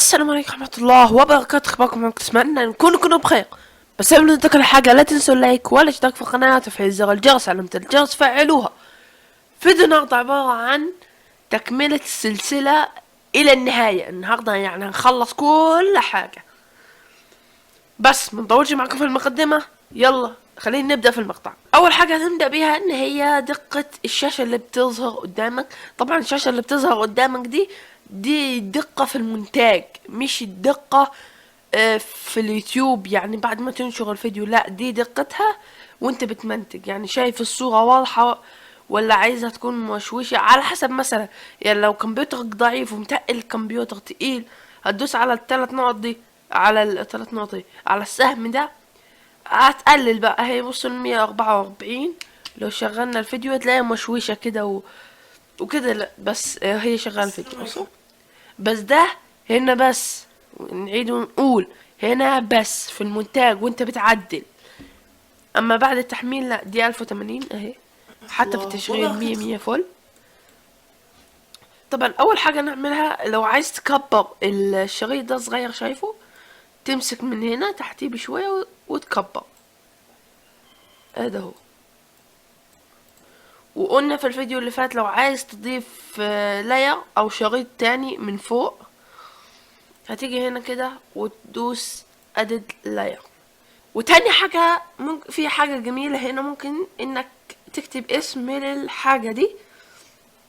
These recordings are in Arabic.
السلام عليكم ورحمة الله وبركاته. اخباركم؟ اتمنى نكون كلكم بخير. بس قبل ما نبدا كل حاجة لا تنسوا اللايك والاشتراك في القناة وتفعيل زر الجرس، علامة الجرس فعلوها. فيديو النهاردة عبارة عن تكملة السلسلة الى النهاية. النهاردة يعني هنخلص كل حاجة، بس منطولش معكم في المقدمة. يلا خلينا نبدأ في المقطع. أول حاجة هنبدأ بيها إن هي دقة الشاشة اللي بتظهر قدامك. طبعا الشاشة اللي بتظهر قدامك دي دقة في المونتاج، مش الدقة في اليوتيوب. يعني بعد ما تنشر الفيديو، لا، دي دقتها وانت بتمنتج. يعني شايف الصورة واضحة ولا عايزها تكون مشوشة، على حسب. مثلا يعني لو كمبيوترك ضعيف ومتقل الكمبيوتر تقيل، هتدوس على الثلاث نقط دي، على الثلاث نقط دي، على السهم ده، هتقلل بقى. هي بص 144. لو شغلنا الفيديو هتلاقيها مشوشة كده وكده. لا بس هي شغالة الفيديو اصلا. بس ده هنا بس، نعيد ونقول، هنا بس في المونتاج وانت بتعدل. اما بعد التحميل لا، دي 1080 اهي. حتى في التشغيل 100 فل. طبعا اول حاجة نعملها، لو عايز تكبر الشريط ده صغير، شايفه؟ تمسك من هنا تحتيه بشوية وتكبر. ادي اهو. وقلنا في الفيديو اللي فات، لو عايز تضيف لاير او شريط تاني من فوق، هتيجي هنا كده وتدوس ادد لاير. وتاني حاجة، ممكن في حاجة جميلة هنا، ممكن انك تكتب اسم للحاجة دي،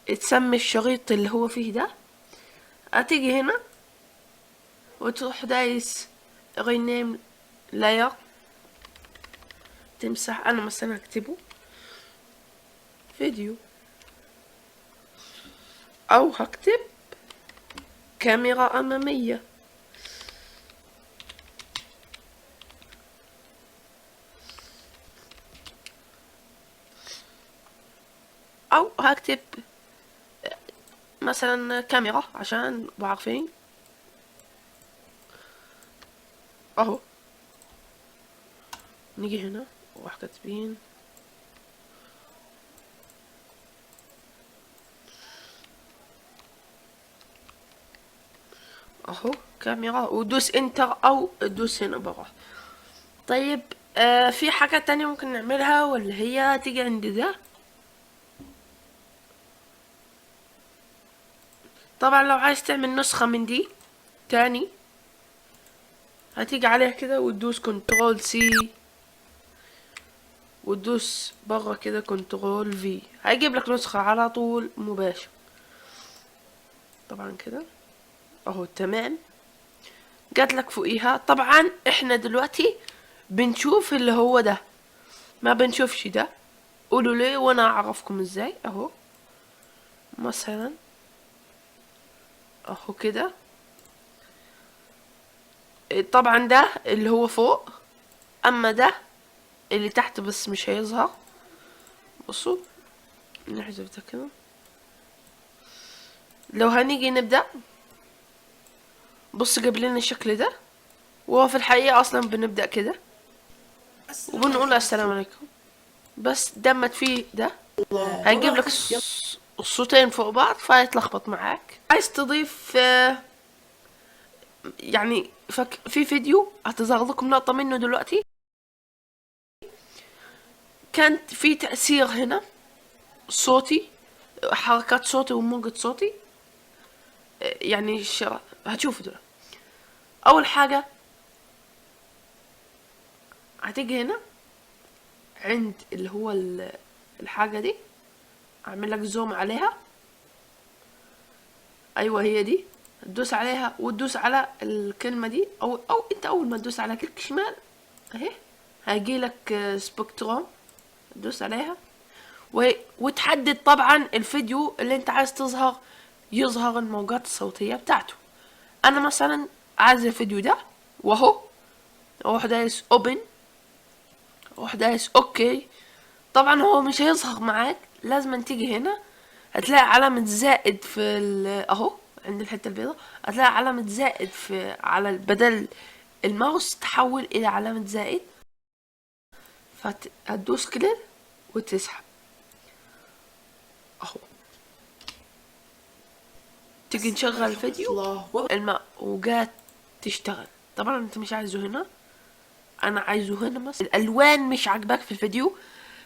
تسمي الشريط اللي هو فيه ده. هتيجي هنا وتروح دايس rename layer، تمسح. انا مثلا هكتبه فيديو، او هكتب كاميرا امامية، او هكتب مثلا كاميرا عشان بعرفين. اهو نيجي هنا وراح كاتبين اهو كاميرا، ودوس انتر او دوس هنا برا. طيب في حاجة تانية ممكن نعملها، واللي هي تيجي عند ده. طبعا لو عايز تعمل نسخة من دي تاني، هتيجي عليها كده وتدوس كنترول سي، وتدوس برا كده كنترول في، هيجيب لك نسخة على طول مباشر. طبعا كده اهو تمام، جات لك فوقيها. طبعا احنا دلوقتي بنشوف اللي هو ده، ما بنشوفش ده. قولوا ليه وانا اعرفكم ازاي. اهو مثلا اهو كده. طبعا ده اللي هو فوق، اما ده اللي تحت بس مش هيظهر. بصوا نحذف ده كده. لو هنيجي نبدأ، بص جاب لنا الشكل ده، وهو في الحقيقة اصلا بنبدأ كده وبنقول السلام عليكم. بس دمت فيه ده، هيجيب لك الصوتين فوق بعض فيتلخبط معاك. عايز تضيف يعني في فيديو هتظهر لكم لقطة منه دلوقتي، كانت في تأثير هنا صوتي، حركات صوتي وموجة صوتي. يعني هتشوفوا دول. اول حاجة هتيجي هنا عند اللي هو الحاجة دي، اعمل لك زوم عليها. ايوه هي دي، تدوس عليها وتدوس على الكلمة دي، او انت اول ما تدوس على كليك شمال اهي، هيجي لك سبكتروم، تدوس عليها وتحدد طبعا الفيديو اللي انت عايز يظهر الموجات الصوتية بتاعته. انا مثلا عايز الفيديو ده، واهو اروح دايس اوبن، اروح دايس اوكي. طبعا هو مش هيظهر معاك، لازم تيجي هنا هتلاقي علامة زائد في اهو عند الحتة البيضاء، هتلاقي علامة زائد في على بدل الماوس تحول الى علامة زائد، فهتدوس كده وتسحب اهو. تيجي نشغل الفيديو الماء وقات تشتغل. طبعا انت مش عايزه هنا، انا عايزه هنا مثلا. الالوان مش عاجباك في الفيديو،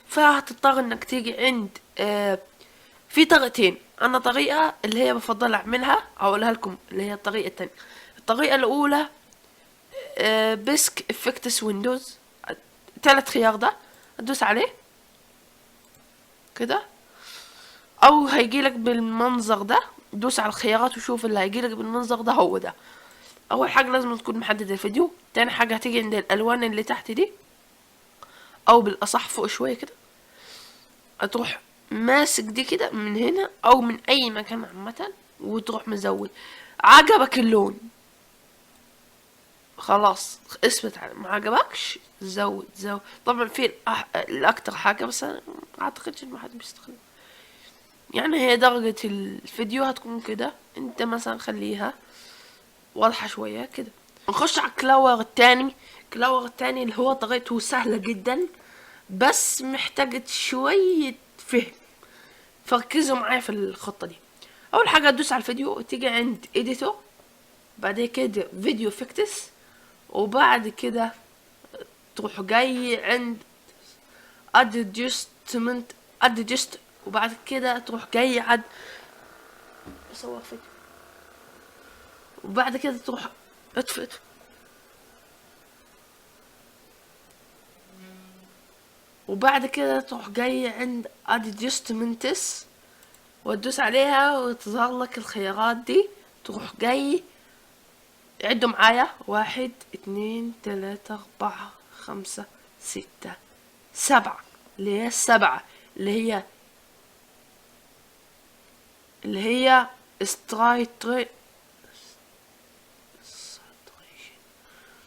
فهتضطر انك تيجي عند في طريقتين. انا طريقة اللي هي بفضل اعملها اقولها لكم، اللي هي الطريقة التانية. الطريقة الاولى بيسك افكتس ويندوز، 3 خيار ده ادوس عليه كده، او هيجيلك بالمنظر ده. دوس على الخيارات وشوف اللي هيجيلك بالمنظر ده هو ده. اول حاجة لازم تكون محدد الفيديو. تاني حاجة هتيجي عند الالوان اللي تحت دي، او بالاصح فوق شوية كده، هتروح ماسك دي كده من هنا او من اي مكان عامة، وتروح مزود. عجبك اللون خلاص اثبت على، ما عجبكش زود. طبعا في الاكتر حاجة، بس انا ما اعتقدش ان حد بيستخدم. يعني هي درجة الفيديو هتكون كده، انت مثلا خليها واضحة شوية كده. نخش على الكلاور التاني. الكلاور التاني اللي هو طريقته سهلة جدا، بس محتاجة شوية فهم، فركزوا معايا في الخطة دي. اول حاجة تدوس على الفيديو، تيجي عند اديتور، بعد كده فيديو افكتس، وبعد كده تروح جاي عند ادجستمنت ادجست، وبعد كده تروح جاي عند اصور فيديو، وبعد كده تروح اطفئ وبعد كده تروح جاي عند ادجستمنتس وتدوس عليها وتظهر لك الخيارات دي. تروح جاي عدوا معايا 1 2 3 4 5 6 7، اللي هي السبعة، اللي هي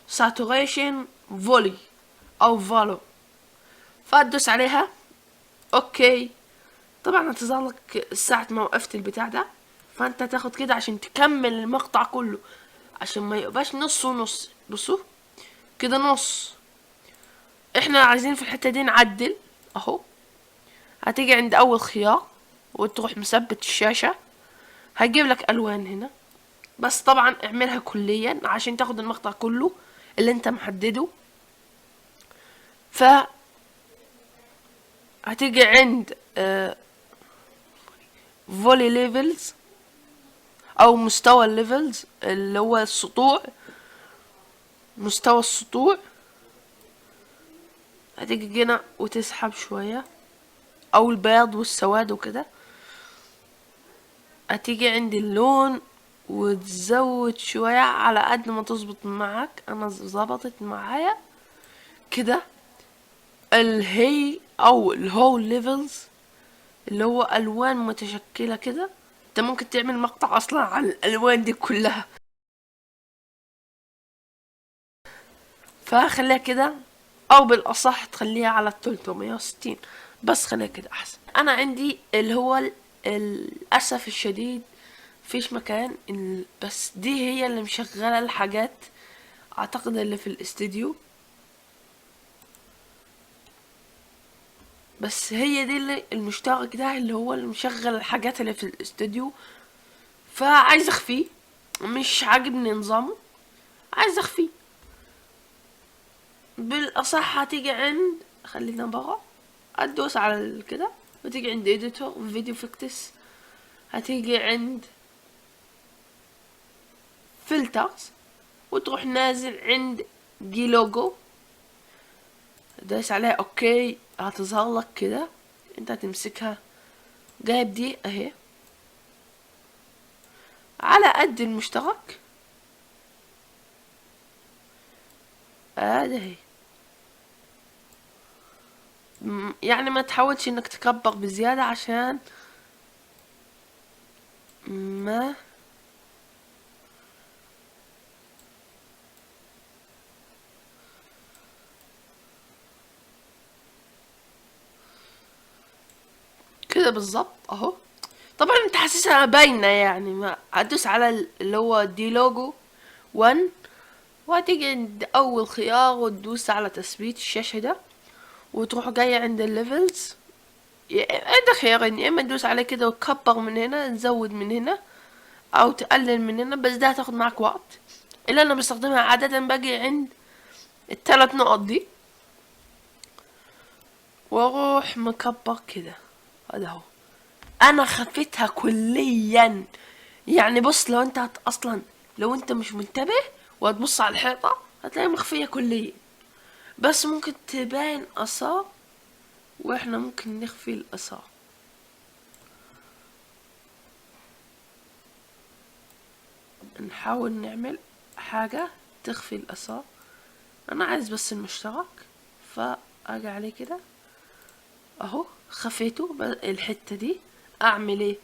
ساتوريشن فولي او فولو. فتدوس عليها اوكي. طبعا هتظهر لك ساعة ما وقفت البتاع ده، فانت تاخد كده عشان تكمل المقطع كله، عشان ما يبقاش نص ونص. بصوا كده نص. احنا عايزين في الحتة دي نعدل اهو. هتيجي عند اول خيار وتروح مثبت الشاشة، هيجيب لك الوان هنا، بس طبعا اعملها كليا عشان تاخد المقطع كله اللي انت محدده. ف هتيجي عند فولي ليفلز او مستوى الليفلز، اللي هو السطوع، مستوى السطوع. هتيجي هنا وتسحب شوية، او البياض والسواد وكده. هتيجي عند اللون وتزود شوية على قد ما تظبط معاك. انا ظبطت معايا كده. الهي او الهول ليفلز، اللي هو الوان متشكلة كده. انت ممكن تعمل مقطع اصلا عن الالوان دي كلها، فخليها كده، او بالاصح تخليها على 360، بس خليها كده احسن. انا عندي اللي هو للاسف الشديد فيش مكان بس دي هي اللي مشغلة الحاجات اعتقد اللي في الاستديو، بس هي دي اللي المشترك ده اللي هو اللي مشغل الحاجات اللي في الاستديو. فعايز اخفيه، مش عاجبني نظامه، عايز اخفيه. بالاصح هتيجي عند، خلينا برا، ادوس على كده وتيجي عند اديتور فيديو فيكتس، هتيجي عند فلترز وتروح نازل عند دي لوجو، دايس عليها اوكي. هتظهر لك كده، انت هتمسكها جايب دي اهي على قد المشترك اهي. يعني ما تحاولش انك تكبر بزيادة عشان ما كده بالظبط اهو. طبعا انت حاسسها باينة، يعني ما هتدوس على اللي هو دي لوجو 1، وهتيجي عند اول خيار وتدوس على تثبيت الشاشة ده، وتروح جاي عند الليفلز. عندك خيارين، يا اما تدوس عليه كده وتكبر من هنا، نزود من هنا، او تقلل مننا، بس ده هتاخد معاك وقت. اللي انا بستخدمها عادة باجي عند الثلاث نقط دي واروح مكبر كده. هذا هو، انا خفيتها كليا. يعني بص، لو انت اصلا لو انت مش منتبه وهتبص على الحيطة هتلاقي مخفية كليا، بس ممكن تبان اثار، واحنا ممكن نخفي الاثار. نحاول نعمل حاجة تخفي الاثار. انا عايز بس المشترك، فاجي عليه كده اهو، خفيته الحتة دي. اعمل ايه؟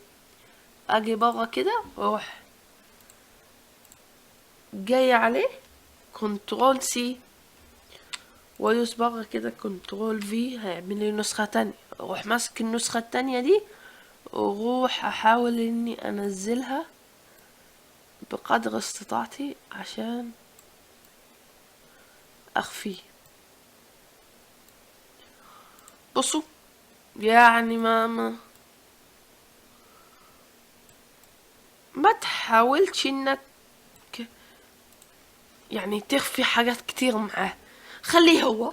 اجي برا كده واروح جاي عليه كنترول سي، وادوس برا كده كنترول في، هيعمل لي نسخة تانية. اروح ماسك النسخة التانية دي واروح احاول اني انزلها بقدر استطاعتي عشان اخفيه. بصوا، يعني ما تحاولش انك يعني تخفي حاجات كتير معاه، خليه هو